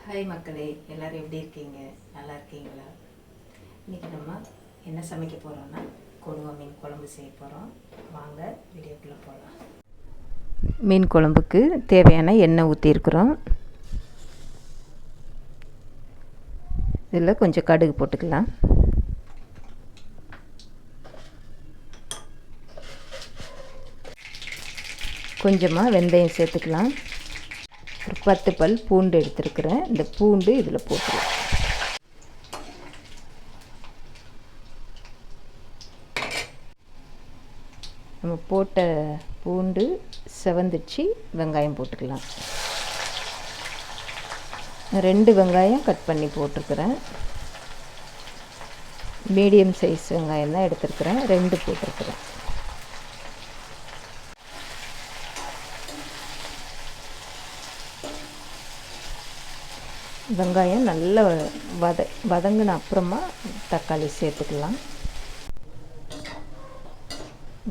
Hi மக்களே, எல்லோரும் எப்படி இருக்கீங்க? நல்லா இருக்கீங்களா? இன்றைக்கி நம்ம என்ன சமைக்க போகிறோன்னா கொடுவா மீன் குழம்பு செய்ய போகிறோம். வாங்க வீடியோக்குள்ளே போகலாம். மீன் குழம்புக்கு தேவையான எண்ணெய் ஊற்றிருக்கிறோம். இதில் கொஞ்சம் கடுகு போட்டுக்கலாம். கொஞ்சமாக வெந்தயம் சேர்த்துக்கலாம். ஒரு 10 பல் பூண்டு எடுத்துருக்கிறேன். இந்த பூண்டு இதில் போட்டுருவேன். நம்ம போட்ட பூண்டு செவந்துச்சு. வெங்காயம் போட்டுக்கலாம். 2 வெங்காயம் கட் பண்ணி போட்டிருக்கிறேன். மீடியம் சைஸ் வெங்காயம் தான் எடுத்துருக்கிறேன். 2 போட்டிருக்கிறேன். வெங்காயம் நல்லா வதங்கின அப்புறமா தக்காளி சேர்த்துக்கலாம்.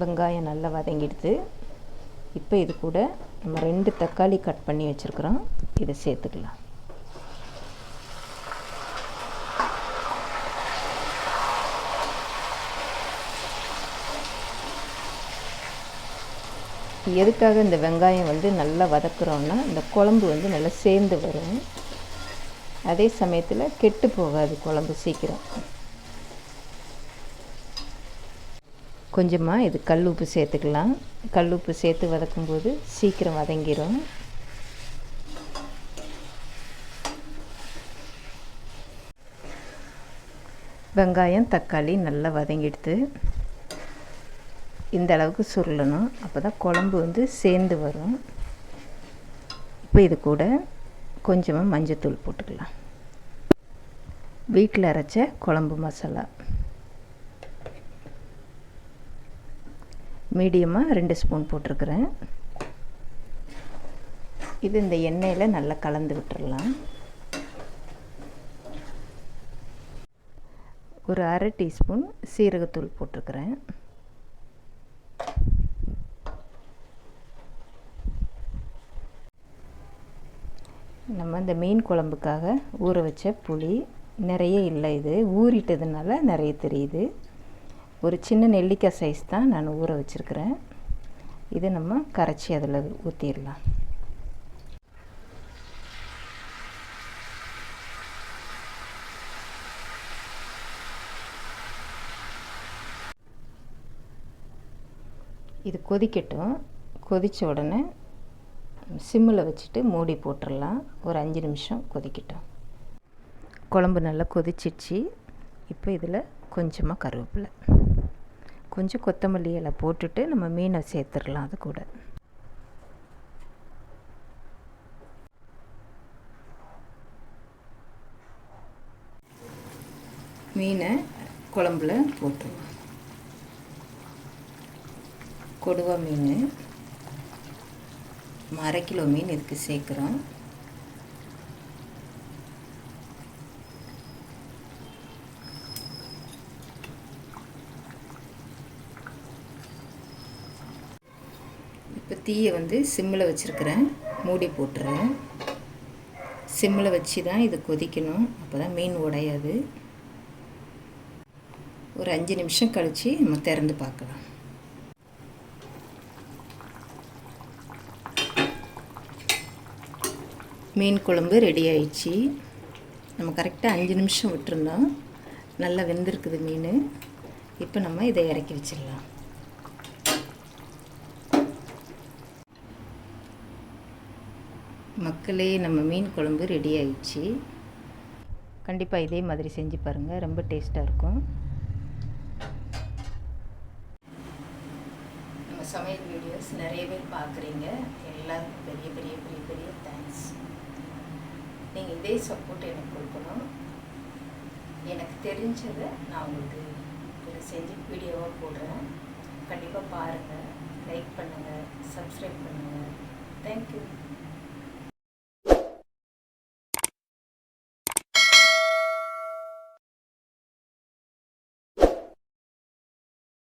வெங்காயம் நல்லா வதங்கிடுது. இப்போ இது கூட நம்ம 2 தக்காளி கட் பண்ணி வச்சுருக்குறோம். இதை சேர்த்துக்கலாம். எதுக்காக இந்த வெங்காயம் நல்லா வதக்குறோன்னா இந்த குழம்பு நல்லா சேர்ந்து வரும். அதே சமயத்தில் கெட்டு போகாது குழம்பு சீக்கிரம். கொஞ்சமாக இது கல் உப்பு சேர்த்துக்கலாம். கல் உப்பு சேர்த்து வதக்கும்போது சீக்கிரம் வதங்கிடும். வெங்காயம் தக்காளி நல்லா வதங்கிடுது. இந்த அளவுக்கு சுருளணும். அப்போ தான் குழம்பு சேர்ந்து வரும். இப்போ இது கூட கொஞ்சமாக மஞ்சத்தூள் போட்டுக்கலாம். வீட்டில் அரைச்ச குழம்பு மசாலா மீடியமாக 2 ஸ்பூன் போட்டிருக்கிறேன். இது இந்த எண்ணெயில் நல்லா கலந்து விட்டுறலாம். ஒரு 1/2 டீஸ்பூன் சீரகத்தூள் போட்டிருக்கிறேன். நம்ம இந்த மீன் குழம்புக்காக ஊற வச்ச புளி நிறைய இல்லை. இது ஊறிட்டதுனால நிறைய தெரியுது. ஒரு சின்ன நெல்லிக்காய் சைஸ் தான் நான் ஊற வச்சுருக்கிறேன். இதை நம்ம கரைச்சி அதில் ஊற்றிடலாம். இது கொதிக்கட்டும். கொதித்த உடனே சிம்மில் வச்சுட்டு மூடி போட்டுடலாம். ஒரு 5 நிமிஷம் கொதிக்கட்டும். குழம்பு நல்லா கொதிச்சிடுச்சு. இப்போ இதில் கொஞ்சமாக கருவேப்பிலை, கொஞ்சம் கொத்தமல்லி இலை போட்டுட்டு நம்ம மீனை சேர்த்துடலாம். அது கூட மீனை குழம்புல போட்டுருவோம். கொடுவா மீன் 1/2 கிலோ மீன் இதுக்கு சேர்க்குறோம். இப்போ தீயை சிம்மில் வச்சுருக்கிறேன். மூடி போட்டுறேன். சிம்மில் வச்சு தான் இது கொதிக்கணும். அப்போ தான் மீன் உடையாது. ஒரு 5 நிமிஷம் கழித்து நம்ம திறந்து பார்க்கலாம். மீன் குழம்பு ரெடி ஆயிடுச்சு. நம்ம கரெக்டாக 5 நிமிஷம் விட்டுருந்தோம். நல்லா வெந்திருக்குது மீன். இப்போ நம்ம இதை இறக்கி வச்சிடலாம். மக்களே, நம்ம மீன் குழம்பு ரெடி ஆயிடுச்சு. கண்டிப்பாக இதே மாதிரி செஞ்சு பாருங்கள். ரொம்ப டேஸ்ட்டாக இருக்கும். நம்ம சமையல் வீடியோஸ் நிறைய பேர் பார்க்குறீங்க. எல்லாருக்கும் பெரிய பெரிய பெரிய பெரிய தேங்க்ஸ். நீங்கள் இதே சப்போர்ட் எனக்கு கொடுக்கணும். எனக்கு தெரிஞ்சதை நான் உங்களுக்கு செஞ்சு வீடியோவாக போடுறேன். கண்டிப்பாக பாருங்கள், லைக் பண்ணுங்கள், சப்ஸ்கிரைப் பண்ணுங்கள். தேங்க்யூ.